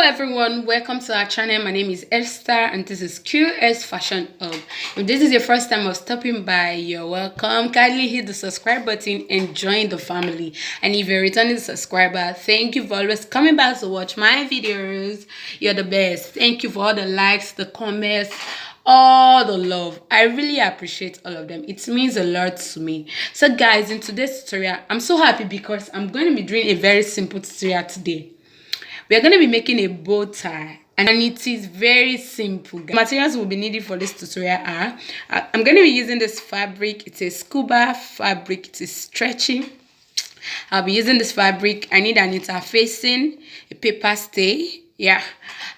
everyone, welcome to our channel. My name is Esther and this is Q-Est Fashion Hub. If this is your first time of stopping by, you're welcome. Kindly hit the subscribe button and join the family. And if you're a returning subscriber, thank you for always coming back to watch my videos. You're the best. Thank you for all the likes, the comments, all the love. I really appreciate all of them. It means a lot to me. So guys, in today's tutorial, I'm so happy because I'm going to be doing a very simple tutorial today. We are going to be making a bow tie and it is very simple. The materials we'll be needing for this tutorial are I'm going to be using this fabric. It's a scuba fabric. It is stretchy. I'll be using this fabric. I need an interfacing, a paper stay. Yeah,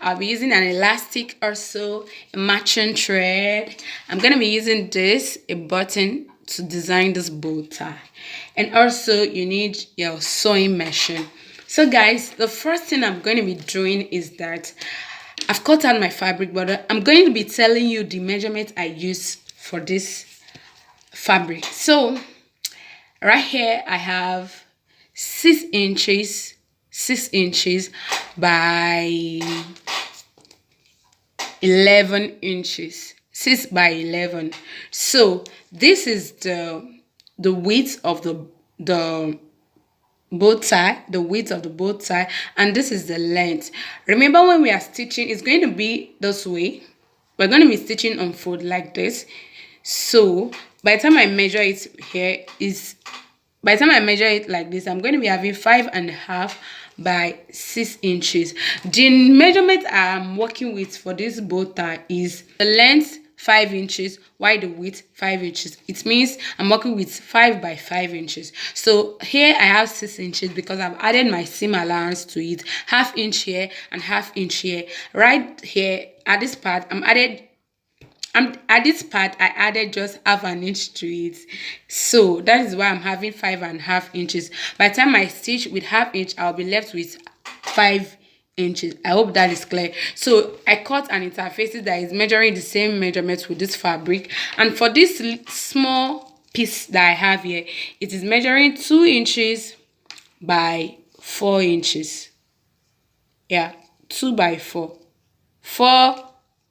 I'll be using an elastic also, a matching thread. I'm going to be using this, a button to design this bow tie. And also you need your sewing machine. So guys, the first thing I'm going to be doing is that I've cut out my fabric, but I'm going to be telling you the measurement I use for this fabric. So right here I have 6 inches by 11 inches, 6 by 11. So this is the width of the bow tie, the width of the bow tie, and this is the length. Remember, when we are stitching, it's going to be this way. We're going to be stitching on fold like this. So by the time I measure it by the time I measure it like this, I'm going to be having 5.5 by 6 inches. The measurement I'm working with for this bow tie is the length 5 inches, while the width 5 inches. It means I'm working with 5 by 5 inches. So here I have 6 inches because I've added my seam allowance to it, ½ inch here and ½ inch here. Right here at this part, I added just ½ inch to it. So that is why I'm having 5.5 inches. By the time I stitch with ½ inch, I'll be left with 5 inches. I hope that is clear. So I cut an interface that is measuring the same measurements with this fabric, and for this small piece that I have here, it is measuring 2 inches by 4 inches. Yeah, 2 by 4,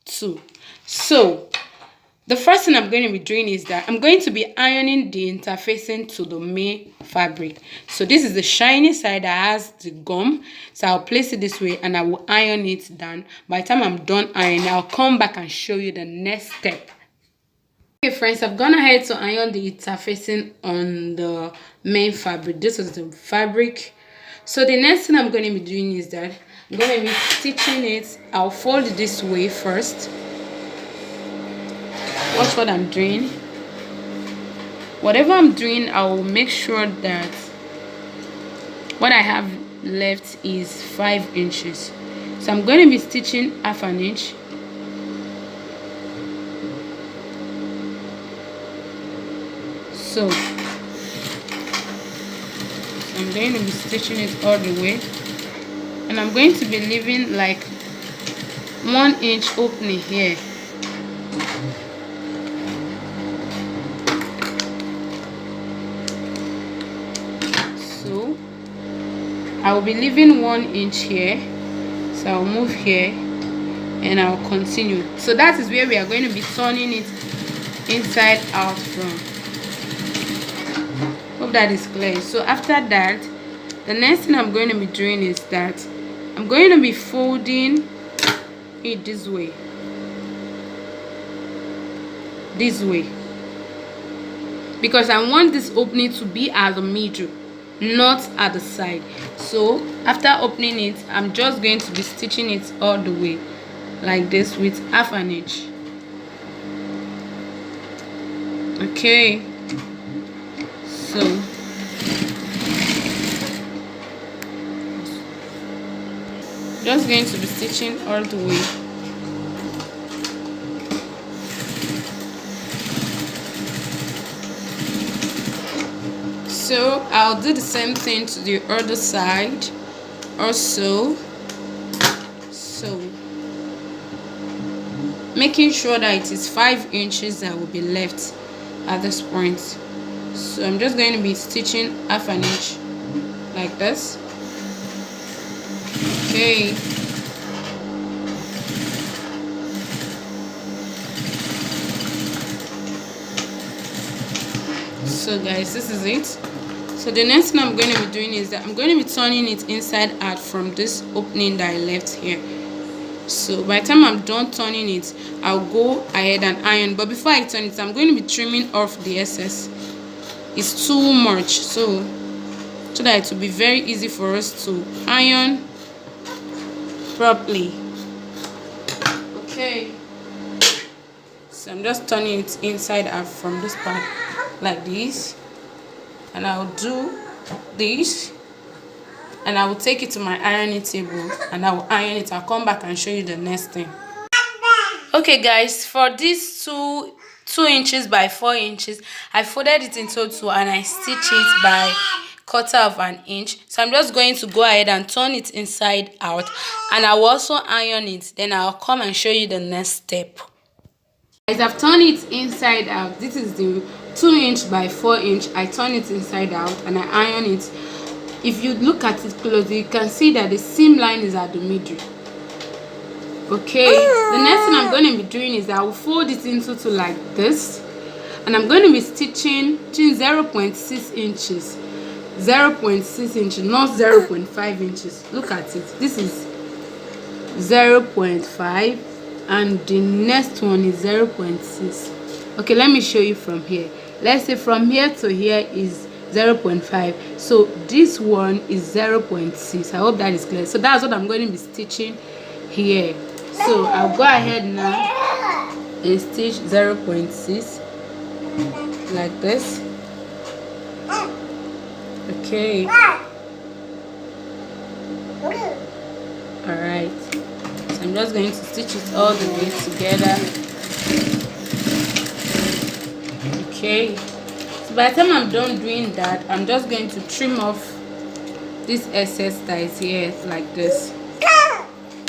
2. So the first thing I'm going to be doing is that I'm going to be ironing the interfacing to the main fabric. So this is the shiny side that has the gum. So I'll place it this way and I will iron it down. By the time I'm done ironing, I'll come back and show you the next step. Okay friends, I've gone ahead to iron the interfacing on the main fabric. This is the fabric. So the next thing I'm going to be doing is that I'm going to be stitching it. I'll fold it this way first. Watch what I'm doing. Whatever I'm doing, I will make sure that what I have left is 5 inches. So I'm going to be stitching ½ inch. So I'm going to be stitching it all the way, and I'm going to be leaving like 1 inch opening here. I will be leaving 1 inch here, so I'll move here and I'll continue. So that is where we are going to be turning it inside out from. Hope that is clear. So after that, the next thing I'm going to be doing is that I'm going to be folding it this way, because I want this opening to be at the middle, not at the side. So after opening it, I'm just going to be stitching it all the way like this with ½ inch. Okay, so just going to be stitching all the way. So I'll do the same thing to the other side also. So making sure that it is 5 inches that will be left at this point. So I'm just going to be stitching ½ inch like this. Okay, So guys, this is it. So the next thing I'm going to be doing is that I'm going to be turning it inside out from this opening that I left here. So by the time I'm done turning it, I'll go ahead and iron. But before I turn it, I'm going to be trimming off the excess. It's too much, so that it will be very easy for us to iron properly. Okay, so I'm just turning it inside out from this part like this, and I'll do this, and I will take it to my ironing table and I will iron it. I'll come back and show you the next thing. Okay guys, for this 2 inches by 4 inches, I folded it into 2 and I stitch it by 1/4 inch. So I'm just going to go ahead and turn it inside out, and I will also iron it. Then I'll come and show you the next step. Guys, I've turned it inside out. This is the 2 inch by 4 inch. I turn it inside out and I iron it. If you look at it closely, you can see that the seam line is at the middle. Okay, the next thing I'm going to be doing is I will fold it into 2 like this, and I'm going to be stitching 0.6 inches. 0.6 inches, not 0.5 inches. Look at it. This is 0.5 and the next one is 0.6. Okay, let me show you from here. Let's say from here to here is 0.5, so this one is 0.6. I hope that is clear. So that's what I'm going to be stitching here. So I'll go ahead now and stitch 0.6 like this. Okay, alright, so I'm just going to stitch it all the way together. Okay, so by the time I'm done doing that, I'm just going to trim off this excess that is here like this.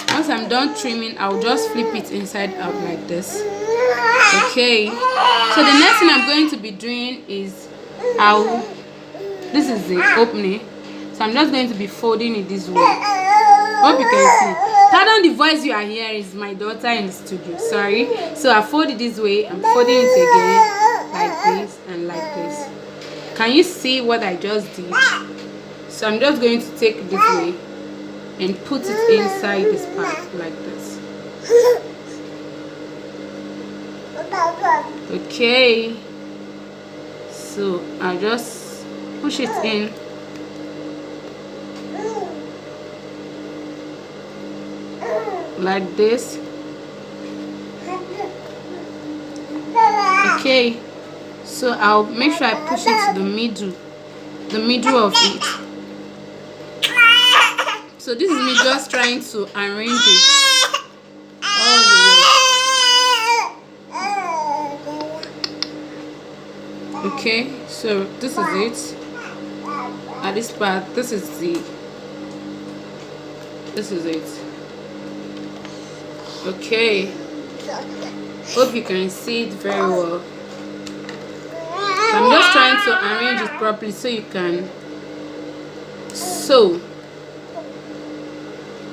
Once I'm done trimming, I'll just flip it inside out like this. Okay, so the next thing I'm going to be doing is this is the opening, so I'm just going to be folding it this way. Hope you can see. Pardon the voice you are hearing, is my daughter in the studio, sorry. So I fold it this way, I'm folding it again like this and like this. Can you see what I just did? So I'm just going to take it this way and put it inside this part like this. Okay, so I'll just push it in like this. Okay, so I'll make sure I push it to the middle of it. So this is me just trying to arrange it all the way. Okay, so this is it. At this part, this is it. Okay, hope you can see it very well. So I'm just trying to arrange it properly so you can sew.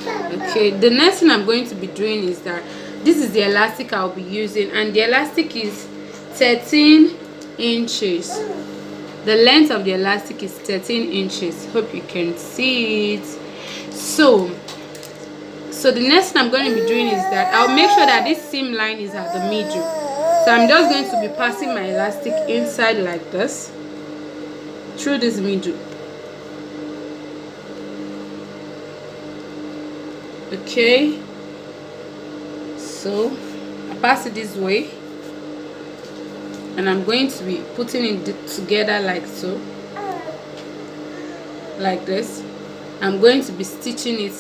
Okay, the next thing I'm going to be doing is that this is the elastic I'll be using, and the elastic is 13 inches. The length of the elastic is 13 inches. Hope you can see it. So the next thing I'm going to be doing is that I'll make sure that this seam line is at the middle. So I'm just going to be passing my elastic inside like this through this middle. Okay, so I pass it this way, and I'm going to be putting it together like so, like this. I'm going to be stitching it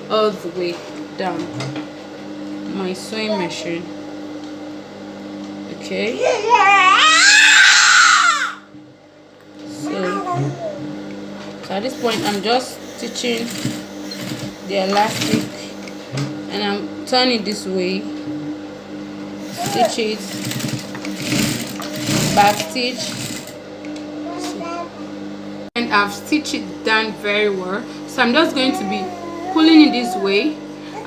all the way down my sewing machine. Okay, so at this point I'm just stitching the elastic, and I'm turning this way, stitch it, back stitch, and I've stitched it down very well. So I'm just going to be pulling it this way.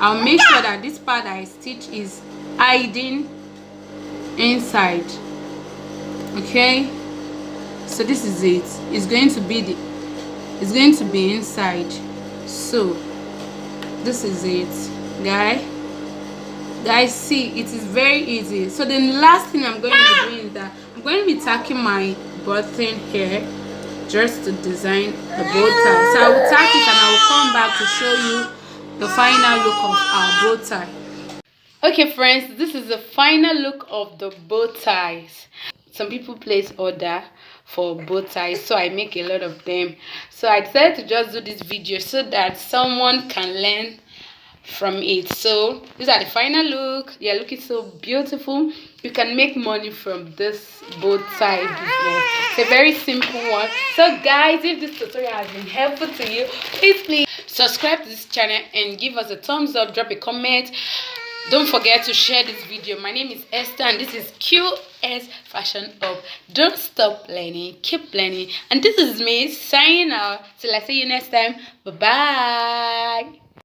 I'll make sure that this part that I stitch is hiding inside. Okay, So this is it. It's going to be inside. So this is it, guys. See, it is very easy. So the last thing I'm going to be doing is that I'm going to be tacking my button here just to design the bow tie. So I will tack it and I will come back to show you the final look of our bow tie. Okay friends, this is the final look of the bow ties. Some people place order for bow ties, so I make a lot of them. So I decided to just do this video so that someone can learn from it. So these are the final look. They are looking so beautiful. You can make money from this bow tie business. It's a very simple one. So guys, if this tutorial has been helpful to you, please subscribe to this channel and give us a thumbs up. Drop a comment. Don't forget to share this video. My name is Esther and this is Q-Est Fashion Hub. Don't stop learning, keep learning. And this is me signing out till I see you next time. Bye bye.